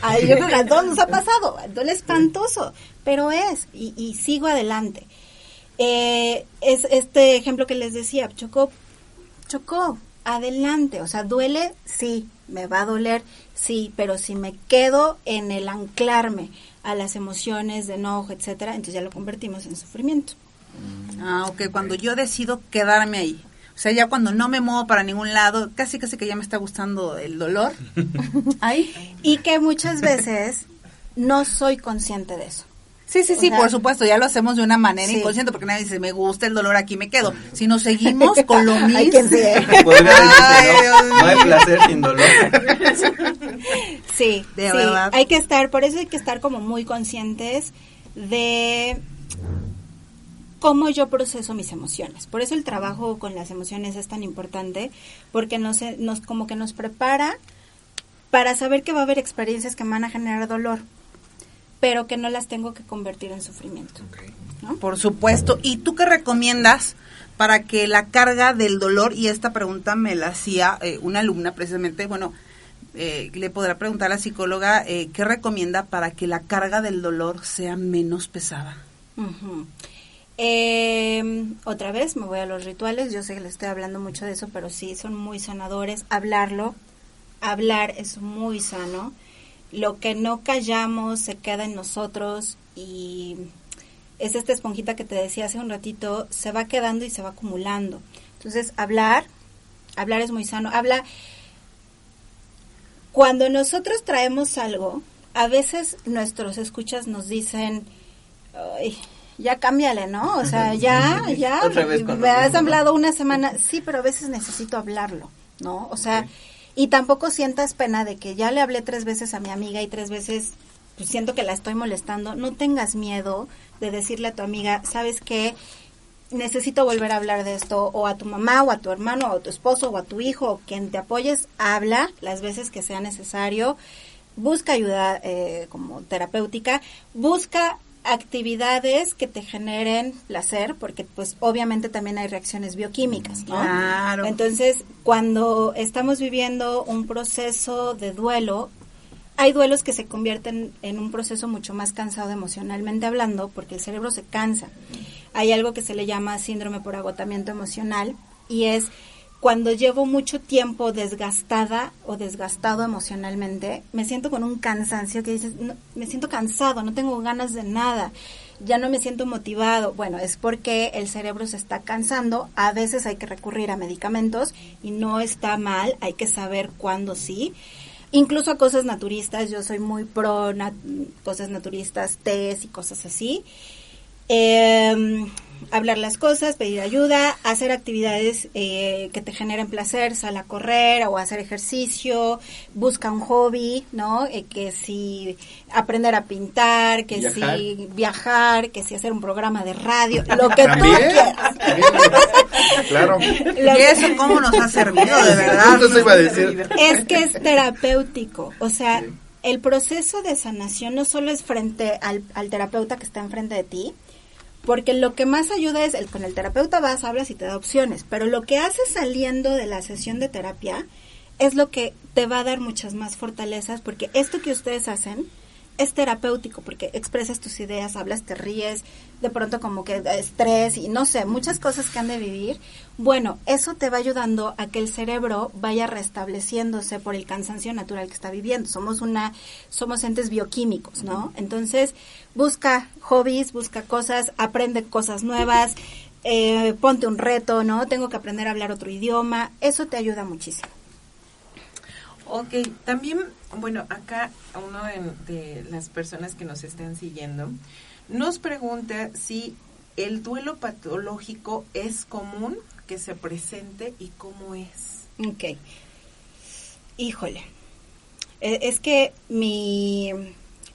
Ay, yo creo que a todos nos ha pasado, duele espantoso, pero y sigo adelante. Es este ejemplo que les decía, chocó, adelante, o sea, duele, sí, me va a doler, sí, pero si me quedo en el anclarme a las emociones de enojo, etcétera, entonces ya lo convertimos en sufrimiento. Ok, cuando yo decido quedarme ahí. O sea, ya cuando no me muevo para ningún lado, casi que ya me está gustando el dolor. Ahí. Y que muchas veces no soy consciente de eso. Sí, O sea, por supuesto, ya lo hacemos de una manera sí. inconsciente, porque nadie dice, me gusta el dolor, aquí me quedo. Si nos seguimos con lo mismo. Hay quien sí. Podría Ay, decirse, Dios ¿no? No hay mío. placer sin dolor. Sí, De sí, verdad. por eso hay que estar como muy conscientes de cómo yo proceso mis emociones. Por eso el trabajo con las emociones es tan importante, porque nos como que nos prepara para saber que va a haber experiencias que me van a generar dolor, pero que no las tengo que convertir en sufrimiento. ¿No? Por supuesto. ¿Y tú qué recomiendas para que la carga del dolor, y esta pregunta me la hacía una alumna precisamente, bueno, le podrá preguntar a la psicóloga, ¿qué recomienda para que la carga del dolor sea menos pesada? Uh-huh. Otra vez me voy a los rituales. Yo sé que le estoy hablando mucho de eso, pero sí, son muy sanadores. Hablar es muy sano. Lo que no callamos se queda en nosotros, y es esta esponjita que te decía hace un ratito, se va quedando y se va acumulando. Entonces, hablar es muy sano. Cuando nosotros traemos algo, a veces nuestros escuchas nos dicen, ay, ya cámbiale, ¿no? O sea, ya, Otra vez con lo me has mismo, ¿no? hablado una semana. Sí, pero a veces necesito hablarlo, ¿no? O sea, y tampoco sientas pena de que ya le hablé 3 veces a mi amiga y 3 veces pues, siento que la estoy molestando. No tengas miedo de decirle a tu amiga, ¿sabes qué? Necesito volver a hablar de esto, o a tu mamá, o a tu hermano, o a tu esposo, o a tu hijo, o quien te apoyes, habla las veces que sea necesario. Busca ayuda como terapéutica, busca actividades que te generen placer, porque pues obviamente también hay reacciones bioquímicas, ¿no? Claro. Entonces, cuando estamos viviendo un proceso de duelo, hay duelos que se convierten en un proceso mucho más cansado emocionalmente hablando, porque el cerebro se cansa. Hay algo que se le llama síndrome por agotamiento emocional, y es cuando llevo mucho tiempo desgastada o desgastado emocionalmente, me siento con un cansancio que dices, no, me siento cansado, no tengo ganas de nada, ya no me siento motivado. Bueno, es porque el cerebro se está cansando. A veces hay que recurrir a medicamentos y no está mal, hay que saber cuándo sí. Incluso a cosas naturistas, yo soy muy pro cosas naturistas, tés y cosas así. Hablar las cosas, pedir ayuda, hacer actividades que te generen placer, sal a correr o hacer ejercicio, busca un hobby, ¿no? Que si aprender a pintar, que si viajar, que si hacer un programa de radio, lo que tú quieras. Claro. ¿Y eso cómo nos ha servido, de verdad? Eso iba a decir. Es que es terapéutico, o sea, el proceso de sanación no solo es frente al terapeuta que está enfrente de ti, porque lo que más ayuda es, con el terapeuta vas, hablas y te da opciones, pero lo que haces saliendo de la sesión de terapia es lo que te va a dar muchas más fortalezas, porque esto que ustedes hacen es terapéutico, porque expresas tus ideas, hablas, te ríes, de pronto como que estrés y no sé, muchas cosas que han de vivir. Bueno, eso te va ayudando a que el cerebro vaya restableciéndose por el cansancio natural que está viviendo. Somos entes bioquímicos, ¿no? Entonces, busca hobbies, busca cosas, aprende cosas nuevas, ponte un reto, ¿no? Tengo que aprender a hablar otro idioma, eso te ayuda muchísimo. Ok, también, bueno, acá uno de las personas que nos están siguiendo nos pregunta si el duelo patológico es común que se presente y cómo es. Ok. Híjole. Es que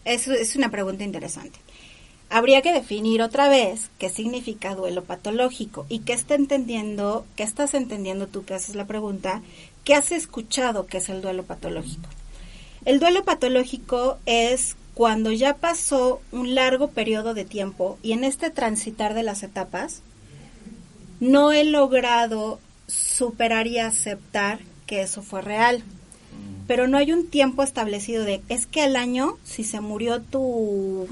es una pregunta interesante. Habría que definir otra vez qué significa duelo patológico y qué estás entendiendo tú que haces la pregunta, qué has escuchado que es el duelo patológico. El duelo patológico es cuando ya pasó un largo periodo de tiempo y en este transitar de las etapas no he logrado superar y aceptar que eso fue real. Pero no hay un tiempo establecido de, es que al año, si se murió tu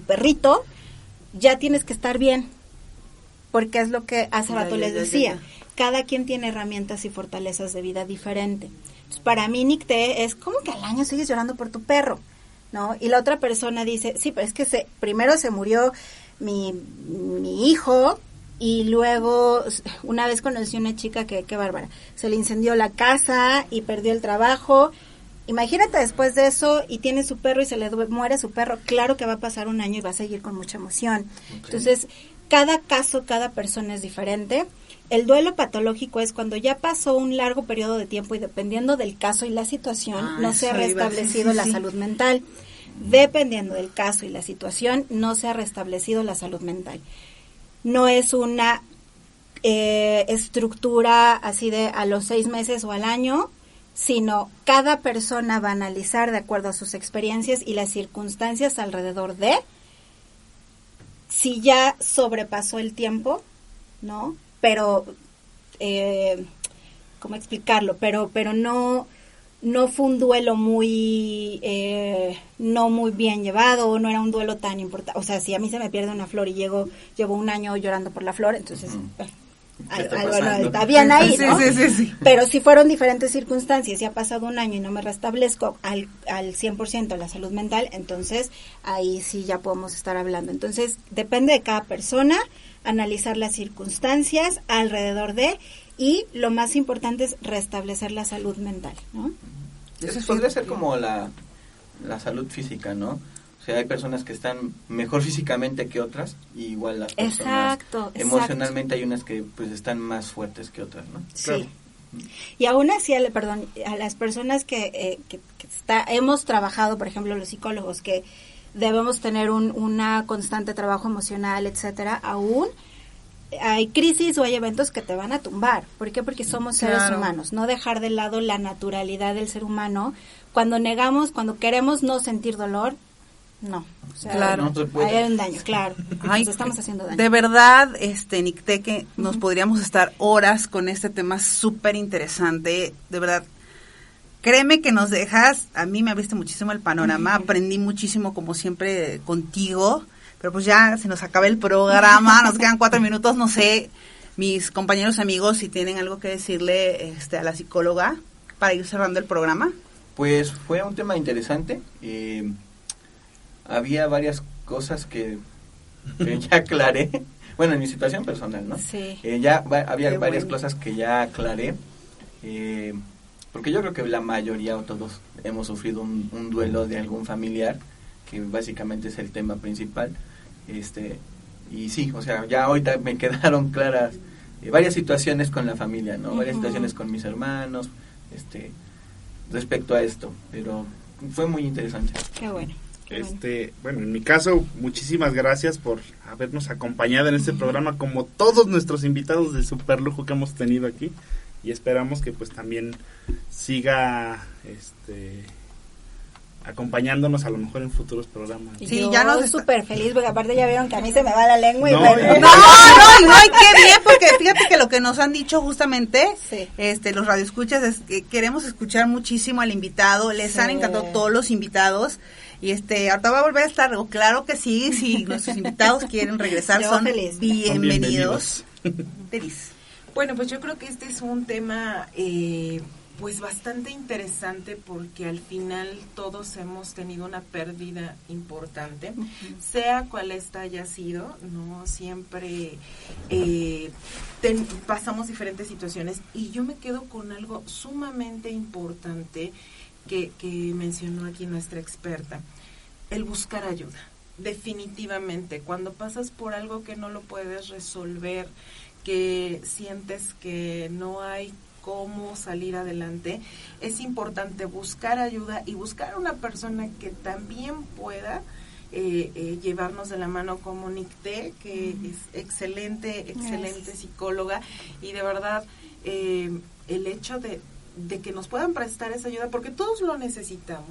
perrito, ya tienes que estar bien. Porque es lo que hace rato les decía. Cada quien tiene herramientas y fortalezas de vida diferente. Entonces, para mí, Nicté, es como que al año sigues llorando por tu perro, ¿no? Y la otra persona dice, sí, pero es que primero se murió mi hijo, y luego una vez conocí una chica que, qué bárbara, se le incendió la casa y perdió el trabajo. Imagínate después de eso y tiene su perro y se le muere su perro, claro que va a pasar un año y va a seguir con mucha emoción. Okay. Entonces, cada caso, cada persona es diferente. El duelo patológico es cuando ya pasó un largo periodo de tiempo y dependiendo del caso y la situación, no se ha restablecido la salud mental. Dependiendo del caso y la situación, no se ha restablecido la salud mental. No es una estructura así de a los 6 meses o al año, sino cada persona va a analizar de acuerdo a sus experiencias y las circunstancias alrededor de si ya sobrepasó el tiempo, ¿no? Pero, ¿cómo explicarlo? Pero no fue un duelo muy, no muy bien llevado, no era un duelo tan importante. O sea, si a mí se me pierde una flor y llevo un año llorando por la flor, entonces algo no está bien ahí, ¿no? Sí. Pero si fueron diferentes circunstancias y ha pasado un año y no me restablezco al 100% la salud mental, entonces ahí sí ya podemos estar hablando. Entonces, depende de cada persona, analizar las circunstancias alrededor de, y lo más importante es restablecer la salud mental, ¿no? Eso podría ser como la salud física, ¿no? O sea, hay personas que están mejor físicamente que otras, y igual las personas emocionalmente hay unas que pues están más fuertes que otras, ¿no? Sí. Claro. Y aún así, a las personas que hemos trabajado, por ejemplo, los psicólogos, que debemos tener una constante trabajo emocional, etcétera, aún hay crisis o hay eventos que te van a tumbar. ¿Por qué? Porque somos seres humanos. No dejar de lado la naturalidad del ser humano. Cuando negamos, cuando queremos no sentir dolor, no. O sea, no hay un daño, claro. Nos estamos haciendo daño. De verdad, Nicteque, nos podríamos estar horas con este tema súper interesante. De verdad, créeme que nos dejas, a mí me abriste muchísimo el panorama, aprendí muchísimo como siempre contigo. Pero pues ya se nos acaba el programa, nos quedan 4 minutos, no sé, mis compañeros amigos, si tienen algo que decirle a la psicóloga para ir cerrando el programa. Pues fue un tema interesante, había varias cosas que ya aclaré, bueno, en mi situación personal, ¿no? Sí. Había varias cosas que ya aclaré, porque yo creo que la mayoría o todos hemos sufrido un duelo de algún familiar, que básicamente es el tema principal, y sí, o sea, ya ahorita me quedaron claras varias situaciones con la familia, ¿no? Varias situaciones con mis hermanos, respecto a esto, pero fue muy interesante. Qué bueno. Bueno, en mi caso, muchísimas gracias por habernos acompañado en este programa, como todos nuestros invitados de super lujo que hemos tenido aquí, y esperamos que pues también siga acompañándonos a lo mejor en futuros programas. Sí, yo ya estoy súper feliz, porque aparte ya vieron que a mí se me va la lengua. No, qué bien, porque fíjate que lo que nos han dicho justamente, los radioescuchas, es que queremos escuchar muchísimo al invitado, les han encantado todos los invitados, y ahorita va a volver a estar, claro que sí, si nuestros invitados quieren regresar, son bienvenidos. Feliz. Bueno, pues yo creo que este es un tema pues bastante interesante, porque al final todos hemos tenido una pérdida importante, sea cual esta haya sido, no siempre pasamos diferentes situaciones, y yo me quedo con algo sumamente importante que mencionó aquí nuestra experta, el buscar ayuda. Definitivamente, cuando pasas por algo que no lo puedes resolver, que sientes que no hay cómo salir adelante, es importante buscar ayuda y buscar una persona que también pueda llevarnos de la mano, como Nicté, que es excelente psicóloga, y de verdad el hecho de que nos puedan prestar esa ayuda, porque todos necesitamos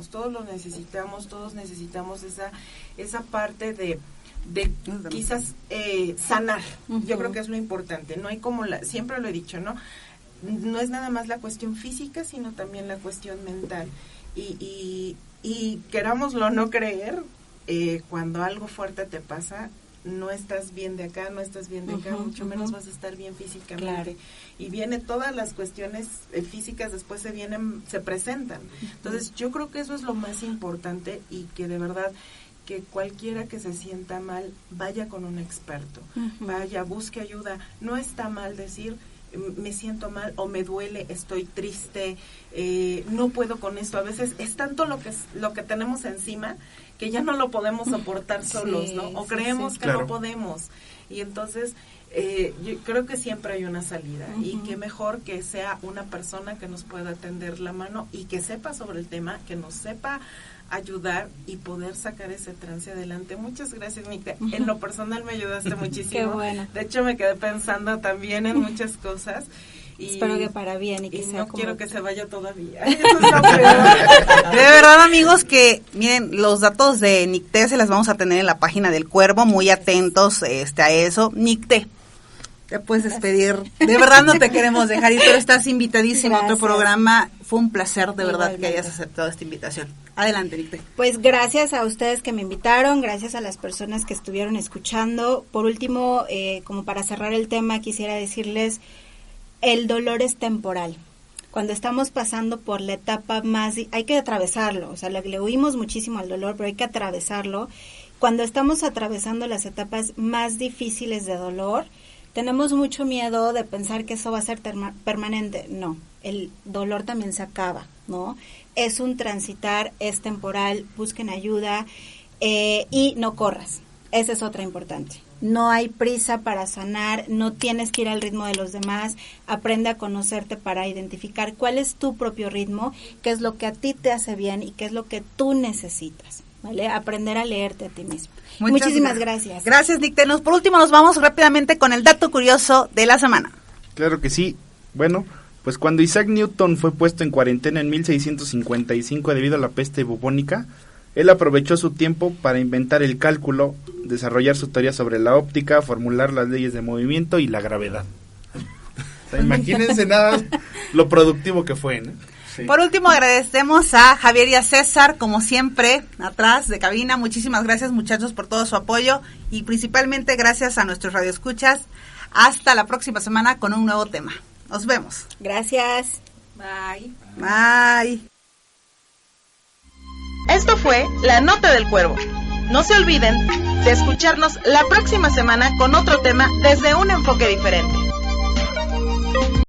esa parte de quizás sanar. Yo creo que es lo importante. No hay como siempre lo he dicho, ¿no? No es nada más la cuestión física, sino también la cuestión mental. Y querámoslo o no creer, cuando algo fuerte te pasa, no estás bien de acá, mucho menos vas a estar bien físicamente. Claro. Y viene todas las cuestiones físicas, después se presentan. Entonces yo creo que eso es lo más importante, y que de verdad que cualquiera que se sienta mal vaya con un experto, vaya, busque ayuda. No está mal decir me siento mal o me duele, estoy triste, no puedo con esto. A veces es tanto lo que tenemos encima que ya no lo podemos soportar solos, ¿no? O creemos que claro. no podemos. Y entonces yo creo que siempre hay una salida y que mejor que sea una persona que nos pueda tender la mano y que sepa sobre el tema, que nos sepa ayudar y poder sacar ese trance adelante. Muchas gracias, Nicte. En lo personal me ayudaste muchísimo. Qué bueno. De hecho, me quedé pensando también en muchas cosas. Y espero que para bien y que sea no como... quiero que se vaya todavía. Eso es lo peor. De verdad, amigos, que miren, los datos de Nicte se las vamos a tener en la página del Cuervo, muy atentos a eso. Nicte, te puedes despedir. De verdad no te queremos dejar ir, pero estás invitadísimo a otro programa. Fue un placer, de verdad, igualmente, que hayas aceptado esta invitación. Adelante, Nicte. Pues gracias a ustedes que me invitaron, gracias a las personas que estuvieron escuchando. Por último, como para cerrar el tema, quisiera decirles, el dolor es temporal. Cuando estamos pasando por la etapa más, hay que atravesarlo, o sea, le huimos muchísimo al dolor, pero hay que atravesarlo. Cuando estamos atravesando las etapas más difíciles de dolor, tenemos mucho miedo de pensar que eso va a ser permanente. No, el dolor también se acaba, ¿no? Es un transitar, es temporal, busquen ayuda y no corras. Esa es otra importante. No hay prisa para sanar, no tienes que ir al ritmo de los demás, aprende a conocerte para identificar cuál es tu propio ritmo, qué es lo que a ti te hace bien y qué es lo que tú necesitas, ¿vale? Aprender a leerte a ti mismo. Muchísimas gracias. Gracias, Nicte. Por último, nos vamos rápidamente con el dato curioso de la semana. Claro que sí. Bueno, pues cuando Isaac Newton fue puesto en cuarentena en 1655 debido a la peste bubónica, él aprovechó su tiempo para inventar el cálculo, desarrollar su teoría sobre la óptica, formular las leyes de movimiento y la gravedad. O sea, imagínense nada lo productivo que fue, ¿no? Sí. Por último, agradecemos a Javier y a César, como siempre, atrás de cabina. Muchísimas gracias, muchachos, por todo su apoyo y principalmente gracias a nuestros radioescuchas. Hasta la próxima semana con un nuevo tema. Nos vemos. Gracias. Bye. Bye. Esto fue La Nota del Cuervo. No se olviden de escucharnos la próxima semana con otro tema desde un enfoque diferente.